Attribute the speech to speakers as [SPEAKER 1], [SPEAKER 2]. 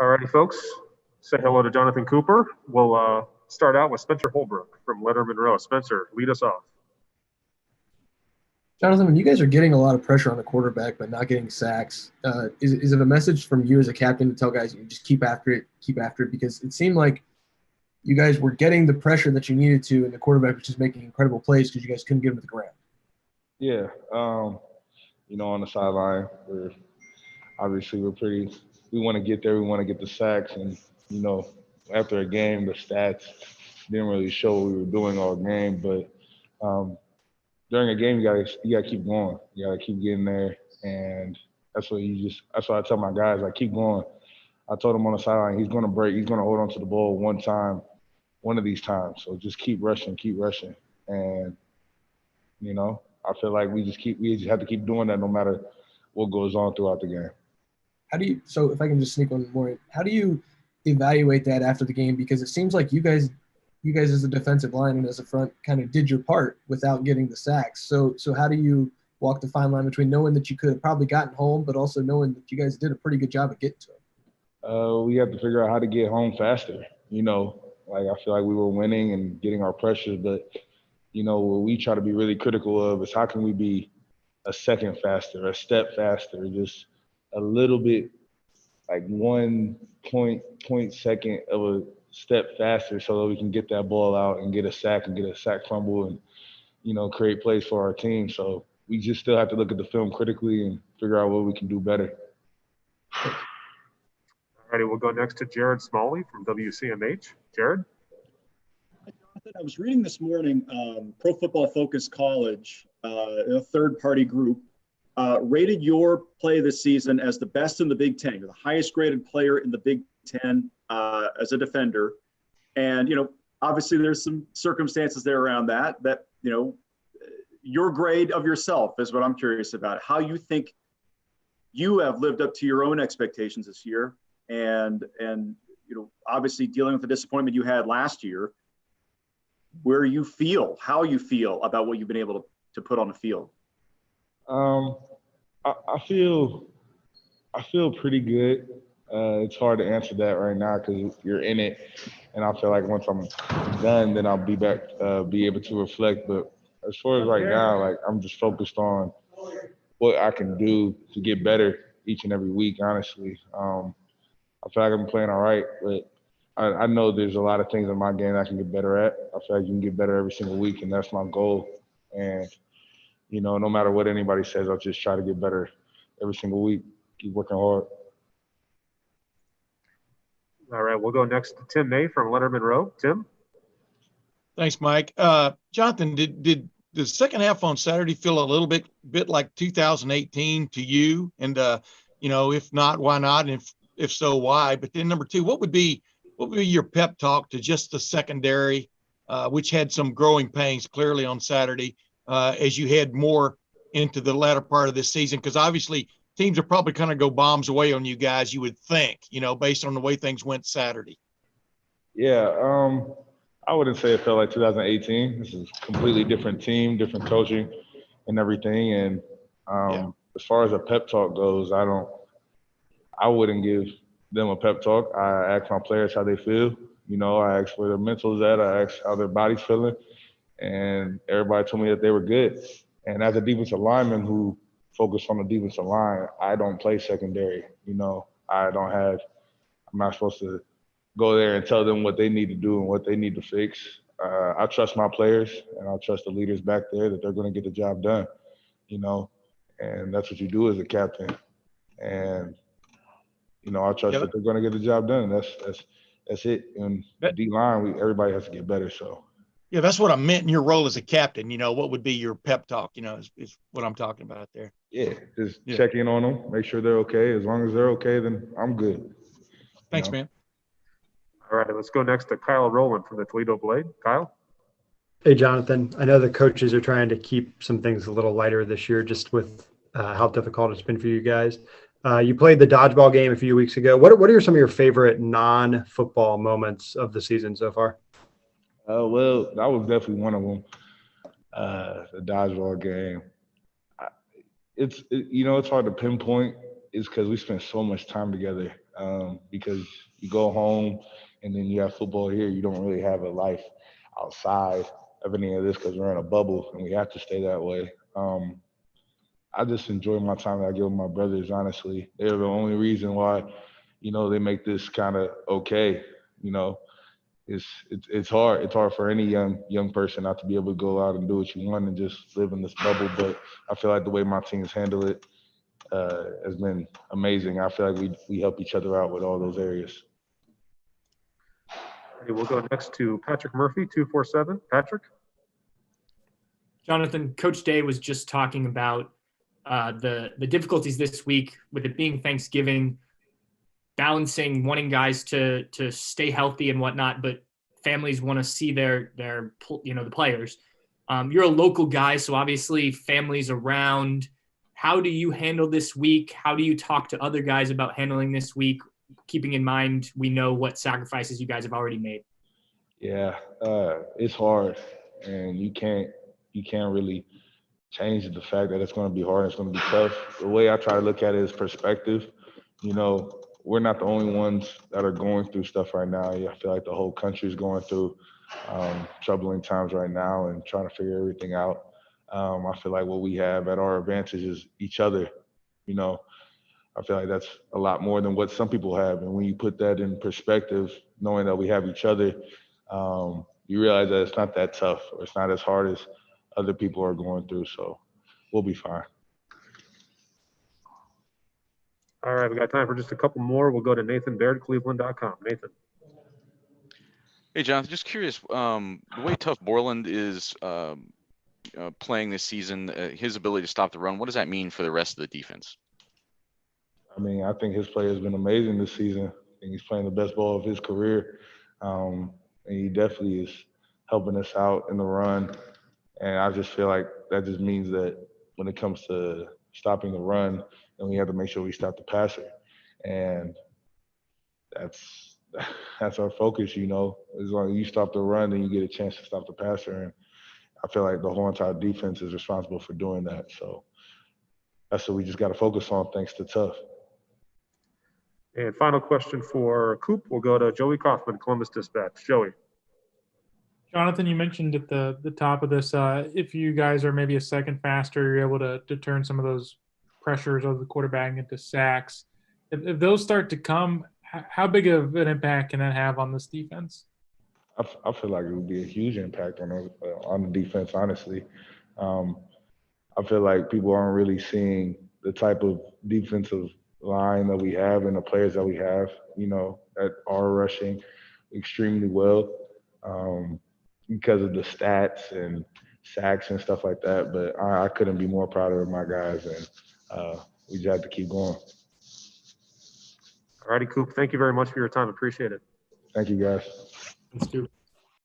[SPEAKER 1] All righty, folks. Say hello to Jonathon Cooper. We'll start out with Spencer Holbrook from Letterman Row. Spencer, lead us off.
[SPEAKER 2] Jonathan, when you guys are getting a lot of pressure on the quarterback but not getting sacks, is it a message from you as a captain to tell guys you just keep after it? Because it seemed like you guys were getting the pressure that you needed to, and the quarterback was just making incredible plays because you guys couldn't get him to the ground.
[SPEAKER 3] Yeah, on the sideline, we want to get there. We want to get the sacks, and after a game, the stats didn't really show what we were doing all game. But during a game, you gotta keep going. You gotta keep getting there, and that's what I tell my guys. Like, keep going. I told him on the sideline, he's gonna break. He's gonna hold on to the ball one of these times. So just keep rushing, and I feel like we just have to keep doing that no matter what goes on throughout the game.
[SPEAKER 2] So if I can just sneak one more in, how do you evaluate that after the game? Because it seems like you guys as a defensive line and as a front kind of did your part without getting the sacks. So how do you walk the fine line between knowing that you could have probably gotten home, but also knowing that you guys did a pretty good job of getting to them?
[SPEAKER 3] We have to figure out how to get home faster. Like, I feel like we were winning and getting our pressures, but what we try to be really critical of is how can we be a second faster, a step faster, just a little bit, like 1 second of a step faster so that we can get that ball out and get a sack fumble and, create plays for our team. So we just still have to look at the film critically and figure out what we can do better.
[SPEAKER 1] All righty, we'll go next to Jared Smalley from WCMH. Jared?
[SPEAKER 4] I was reading this morning, Pro Football Focus College, a third-party group, rated your play this season as the best in the Big Ten. You're the highest-graded player in the Big Ten as a defender. And, obviously there's some circumstances there around that, your grade of yourself is what I'm curious about. How you think you have lived up to your own expectations this year and obviously dealing with the disappointment you had last year, how you feel about what you've been able to put on the field.
[SPEAKER 3] I feel pretty good. It's hard to answer that right now because you're in it, and I feel like once I'm done, then I'll be back, be able to reflect. But as far as right now, like, I'm just focused on what I can do to get better each and every week. Honestly, I feel like I'm playing all right, but I know there's a lot of things in my game I can get better at. I feel like you can get better every single week, and that's my goal. And, no matter what anybody says, I'll just try to get better every single week, keep working hard.
[SPEAKER 1] All right, we'll go next to Tim May from Letterman Row. Tim?
[SPEAKER 5] Thanks, Mike. Jonathan, did the second half on Saturday feel a little bit like 2018 to you? And, if not, why not? And if so, why? But then number two, what would be your pep talk to just the secondary, which had some growing pains clearly on Saturday, as you head more into the latter part of this season? Because obviously teams are probably going to go bombs away on you guys, you would think, based on the way things went Saturday.
[SPEAKER 3] Yeah, I wouldn't say it felt like 2018. This is a completely different team, different coaching and everything. And as far as a pep talk goes, I wouldn't give them a pep talk. I ask my players how they feel. I ask where their mental's at. I ask how their body's feeling. And everybody told me that they were good. And as a defensive lineman who focused on the defensive line, I don't play secondary. I'm not supposed to go there and tell them what they need to do and what they need to fix. I trust my players, and I trust the leaders back there that they're going to get the job done, and that's what you do as a captain. And, I trust that they're going to get the job done. That's it. And the D-line, everybody has to get better, so.
[SPEAKER 5] Yeah, that's what I meant in your role as a captain. What would be your pep talk, is what I'm talking about there.
[SPEAKER 3] Yeah, just check in on them, make sure they're okay. As long as they're okay, then I'm good.
[SPEAKER 5] Thanks, man.
[SPEAKER 1] All right, let's go next to Kyle Rowland from the Toledo Blade. Kyle?
[SPEAKER 6] Hey, Jonathan. I know the coaches are trying to keep some things a little lighter this year just with how difficult it's been for you guys. You played the dodgeball game a few weeks ago. What are some of your favorite non-football moments of the season so far?
[SPEAKER 3] Well, that was definitely one of them. The dodgeball game. It's hard to pinpoint. It's because we spent so much time together. because you go home and then you have football here. You don't really have a life outside of any of this because we're in a bubble and we have to stay that way. I just enjoy my time that I give with my brothers, honestly. They're the only reason why, they make this kind of okay. It's hard. It's hard for any young person not to be able to go out and do what you want and just live in this bubble. But I feel like the way my teams handle it has been amazing. I feel like we help each other out with all those areas.
[SPEAKER 1] Okay, we'll go next to Patrick Murphy, 247. Patrick?
[SPEAKER 7] Jonathan, Coach Day was just talking about the difficulties this week with it being Thanksgiving, balancing wanting guys to stay healthy and whatnot, but families want to see their the players. You're a local guy, so obviously families around. How do you handle this week? How do you talk to other guys about handling this week, keeping in mind we know what sacrifices you guys have already made?
[SPEAKER 3] Yeah, it's hard, and you can't really change the fact that it's going to be hard. It's going to be tough. The way I try to look at it is perspective. We're not the only ones that are going through stuff right now. I feel like the whole country is going through troubling times right now and trying to figure everything out. I feel like what we have at our advantage is each other. I feel like that's a lot more than what some people have. And when you put that in perspective, knowing that we have each other, you realize that it's not that tough or it's not as hard as other people are going through. So we'll be fine.
[SPEAKER 1] All right, we got time for just a couple more. We'll go to Nathan Baird, Cleveland.com. Nathan.
[SPEAKER 8] Hey, Jonathan, just curious, the way tough Borland is playing this season, his ability to stop the run, what does that mean for the rest of the defense?
[SPEAKER 3] I think his play has been amazing this season. I think he's playing the best ball of his career. And he definitely is helping us out in the run. And I just feel like that just means that when it comes to stopping the run, then we have to make sure we stop the passer. And that's our focus, As long as you stop the run, then you get a chance to stop the passer. And I feel like the whole entire defense is responsible for doing that. So that's what we just got to focus on, thanks to Tough.
[SPEAKER 1] And final question for Coop. We'll go to Joey Kaufman, Columbus Dispatch. Joey.
[SPEAKER 9] Jonathan, you mentioned at the top of this, if you guys are maybe a second faster, you're able to turn some of those pressures over the quarterback into sacks. If those start to come, how big of an impact can that have on this defense?
[SPEAKER 3] I feel like it would be a huge impact on the defense, honestly. I feel like people aren't really seeing the type of defensive line that we have and the players that we have, that are rushing extremely well because of the stats and sacks and stuff like that. But I couldn't be more proud of my guys, and we just have to keep going.
[SPEAKER 1] All righty, Coop. Thank you very much for your time. Appreciate it.
[SPEAKER 3] Thank you, guys.
[SPEAKER 9] Let's do it.